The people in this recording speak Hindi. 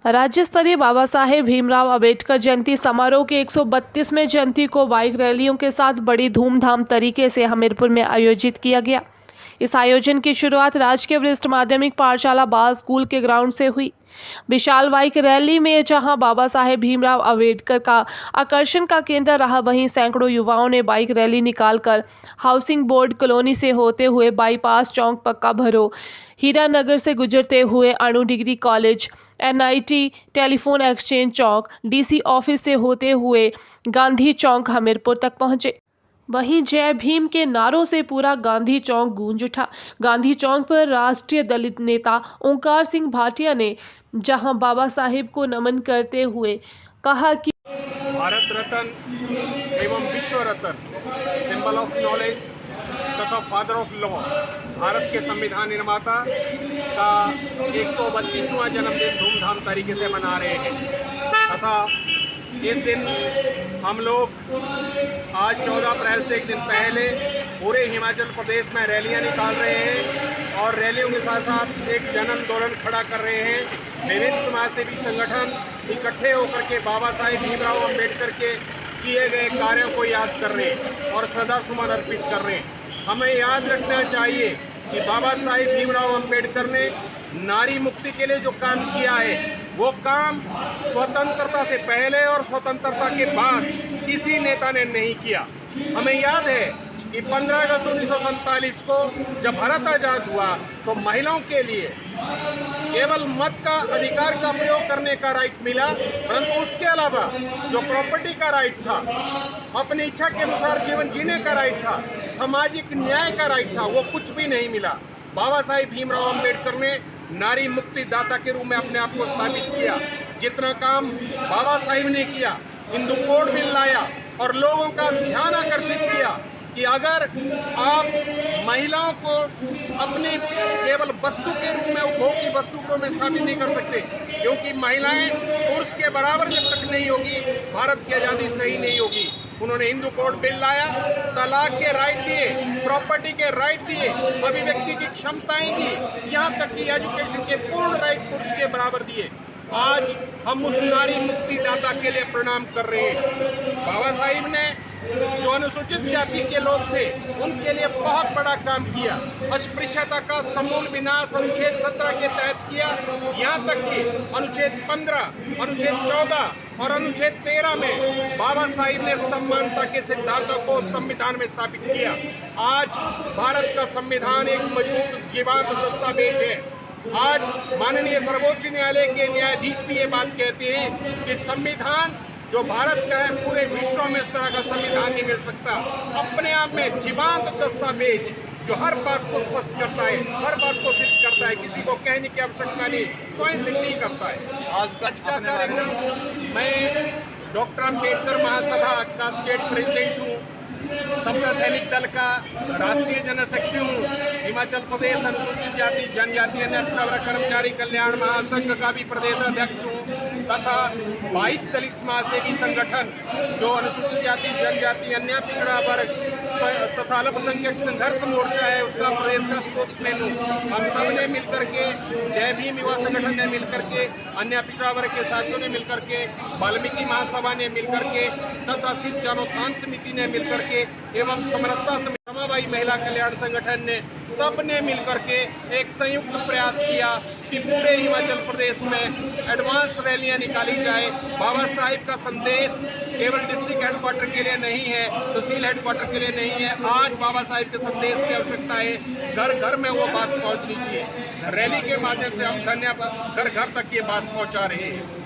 राज्य स्तरीय बाबा साहेब भीमराव अंबेडकर जयंती समारोह के 132वें जयंती को बाइक रैलियों के साथ बड़ी धूमधाम तरीके से हमीरपुर में आयोजित किया गया। इस आयोजन की शुरुआत राजकीय वरिष्ठ माध्यमिक पाठशाला बाल स्कूल के ग्राउंड से हुई। विशाल बाइक रैली में जहां बाबा साहेब भीमराव अंबेडकर का आकर्षण का केंद्र रहा, वहीं सैकड़ों युवाओं ने बाइक रैली निकालकर हाउसिंग बोर्ड कॉलोनी से होते हुए बाईपास चौक, पक्का भरो, हीरानगर से गुजरते हुए Anu degree college, NIT telephone exchange चौक, DC ऑफिस से होते हुए गांधी चौक हमीरपुर तक पहुंचे। वहीं जय भीम के नारों से पूरा गांधी चौक गूंज उठा। गांधी चौक पर राष्ट्रीय दलित नेता ओंकार सिंह भाटिया ने जहां बाबा साहेब को नमन करते हुए कहा कि भारत रत्न एवं विश्व रत्न, सिंबल ऑफ नॉलेज तथा फादर ऑफ लॉ, भारत के संविधान निर्माता का 132वां जन्मदिन धूमधाम तरीके से मना रहे हैं तथा इस दिन हम लोग आज 14 अप्रैल से एक दिन पहले पूरे हिमाचल प्रदेश में रैलियां निकाल रहे हैं और रैलियों के साथ साथ एक जन आंदोलन खड़ा कर रहे हैं। विभिन्न समाजसेवी संगठन इकट्ठे होकर के बाबा साहेब भीमराव अंबेडकर के किए गए कार्यों को याद कर रहे हैं और श्रद्धासुमन अर्पित कर रहे हैं। हमें याद रखना चाहिए कि बाबा साहेब भीमराव अंबेडकर ने नारी मुक्ति के लिए जो काम किया है, वो काम स्वतंत्रता से पहले और स्वतंत्रता के बाद किसी नेता ने नहीं किया। हमें याद है कि 15 अगस्त 1947 को जब भारत आज़ाद हुआ तो महिलाओं के लिए केवल मत का अधिकार का प्रयोग करने का राइट मिला, परंतु उसके अलावा जो प्रॉपर्टी का राइट था, अपनी इच्छा के अनुसार जीवन जीने का राइट था, सामाजिक न्याय का राइट था, वो कुछ भी नहीं मिला। बाबा साहेब भीमराव अंबेडकर ने नारी मुक्ति दाता के रूप में अपने आप को स्थापित किया। जितना काम बाबा साहेब ने किया, हिंदू कोड बिल लाया और लोगों का ध्यान आकर्षित किया कि अगर आप महिलाओं को अपनी केवल वस्तु के रूप में, उपभोग की वस्तु के रूप में स्थापित नहीं कर सकते, क्योंकि महिलाएं पुरुष के बराबर जब तक नहीं होगी, भारत की आज़ादी सही नहीं होगी। उन्होंने हिंदू कोड बिल लाया, तलाक के राइट दिए, प्रॉपर्टी के राइट दिए, अभिव्यक्ति की क्षमताएं दी, यहाँ तक कि एजुकेशन के पूर्ण राइट पुरुष के बराबर दिए। आज हम उस नारी मुक्ति दाता के लिए प्रणाम कर रहे हैं। बाबा साहिब ने जो अनुसूचित जाति के लोग थे, उनके लिए बहुत बड़ा काम किया। अस्पृश्यता का समूल विनाश अनुच्छेद 17 के तहत किया। यहाँ तक कि अनुच्छेद 15, अनुच्छेद 14 और अनुच्छेद 13 में बाबा साहिब ने समानता के सिद्धांतों को संविधान में स्थापित किया। आज भारत का संविधान एक मजबूत जीवंत दस्तावेज है। आज माननीय सर्वोच्च न्यायालय के न्यायाधीश भी ये बात कहते हैं कि संविधान जो भारत का है, पूरे विश्व में इस तरह का संविधान नहीं मिल सकता। अपने आप में जीवंत दस्तावेज जो हर बात को स्पष्ट करता है, हर बात को सिद्ध करता है, किसी को कहने की आवश्यकता नहीं, स्वयं सिद्ध नहीं करता है। आज का कार्यक्रम, मैं डॉक्टर अम्बेडकर महासभा का स्टेट प्रेसिडेंट हूँ, सबका सैनिक दल का राष्ट्रीय जनरल सेक्रेटरी हूँ, हिमाचल प्रदेश अनुसूचित जाति जनजाति अन्य पिछड़ा वर्ग कर्मचारी कल्याण महासंघ का भी प्रदेश अध्यक्ष हूँ तथा 22 दलित समाजसेवी संगठन जो अनुसूचित जाति जनजाति अन्य पिछड़ा वर्ग तथा अल्पसंख्यक संघर्ष मोर्चा है, उसका प्रदेश का स्पोक्समैन हूँ। हम सब ने मिलकर के, जय भीम युवा संगठन ने मिलकर के, अन्य पिछड़ा वर्ग के साथियों ने मिलकर के, वाल्मीकि महासभा ने मिलकर के तथा सिद्ध जनोत्थान समिति ने मिलकर के एवं समरसता समिति, रमाबाई महिला कल्याण संगठन ने, सब ने मिलकर के एक संयुक्त प्रयास किया कि पूरे हिमाचल प्रदेश में एडवांस रैलियां निकाली जाए। बाबा साहिब का संदेश केवल डिस्ट्रिक्ट हेडक्वार्टर के लिए नहीं है, तहसील हेडक्वार्टर के लिए नहीं है। आज बाबा साहिब के संदेश की आवश्यकता है, घर घर में वो बात पहुंचनी चाहिए। रैली के माध्यम से हम घर घर तक ये बात पहुंचा रहे हैं।